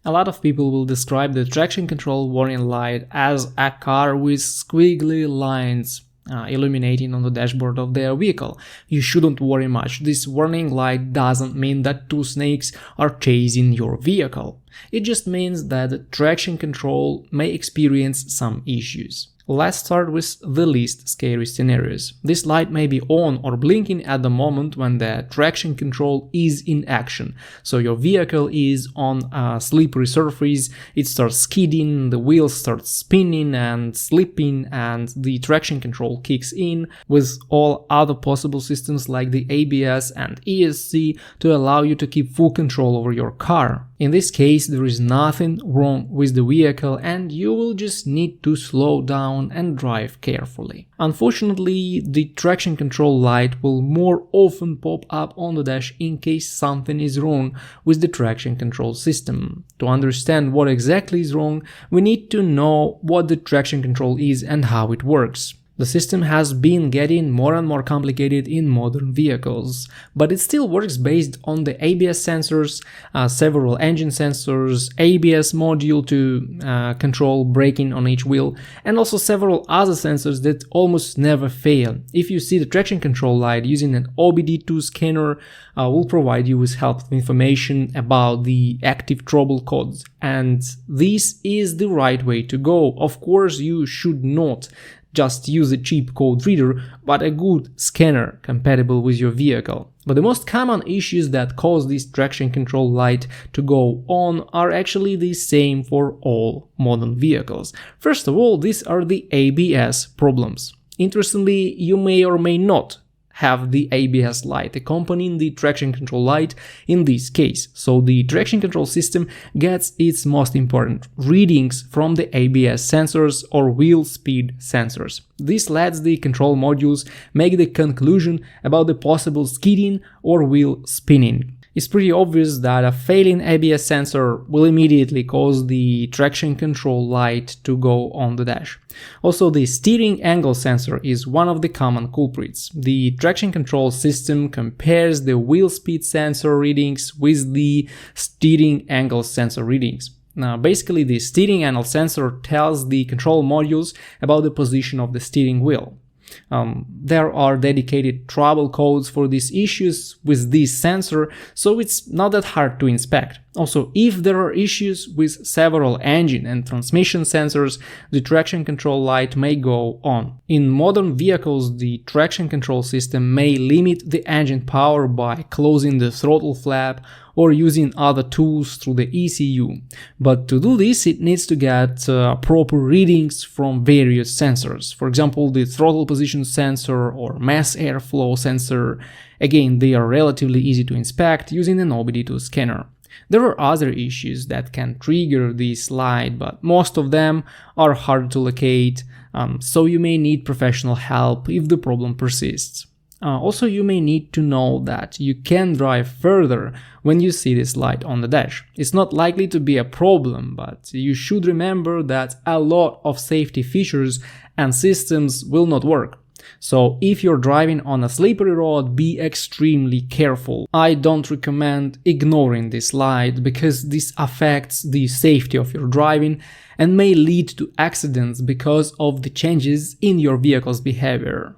A lot of people will describe the traction control warning light as a car with squiggly lines illuminating on the dashboard of their vehicle. You shouldn't worry much. This warning light doesn't mean that two snakes are chasing your vehicle. It just means that the traction control may experience some issues. Let's start with the least scary scenarios. This light may be on or blinking at the moment when the traction control is in action. So your vehicle is on a slippery surface, it starts skidding, the wheels start spinning and slipping, and the traction control kicks in with all other possible systems like the ABS and ESC to allow you to keep full control over your car. In this case, there is nothing wrong with the vehicle and you will just need to slow down and drive carefully. Unfortunately, the traction control light will more often pop up on the dash in case something is wrong with the traction control system. To understand what exactly is wrong, we need to know what the traction control is and how it works. The system has been getting more and more complicated in modern vehicles, but it still works based on the ABS sensors, several engine sensors, ABS module to control braking on each wheel, and also several other sensors that almost never fail. If you see the traction control light using an OBD2 scanner, will provide you with helpful information about the active trouble codes, and this is the right way to go. Of course, you should not just use a cheap code reader, but a good scanner compatible with your vehicle. But the most common issues that cause this traction control light to go on are actually the same for all modern vehicles. First of all, these are the ABS problems. Interestingly, you may or may not have the ABS light accompanying the traction control light in this case. So the traction control system gets its most important readings from the ABS sensors or wheel speed sensors. This lets the control modules make the conclusion about the possible skidding or wheel spinning. It's pretty obvious that a failing ABS sensor will immediately cause the traction control light to go on the dash. Also, the steering angle sensor is one of the common culprits. The traction control system compares the wheel speed sensor readings with the steering angle sensor readings. Now, basically, the steering angle sensor tells the control modules about the position of the steering wheel. There are dedicated trouble codes for these issues with this sensor, so it's not that hard to inspect. Also, if there are issues with several engine and transmission sensors, the traction control light may go on. In modern vehicles, the traction control system may limit the engine power by closing the throttle flap or using other tools through the ECU. But to do this, it needs to get proper readings from various sensors. For example, the throttle position sensor or mass airflow sensor. Again, they are relatively easy to inspect using an OBD2 scanner. There are other issues that can trigger this light, but most of them are hard to locate, so you may need professional help if the problem persists. Also, you may need to know that you can drive further when you see this light on the dash. It's not likely to be a problem, but you should remember that a lot of safety features and systems will not work. So if you're driving on a slippery road, be extremely careful. I don't recommend ignoring this light because this affects the safety of your driving and may lead to accidents because of the changes in your vehicle's behavior.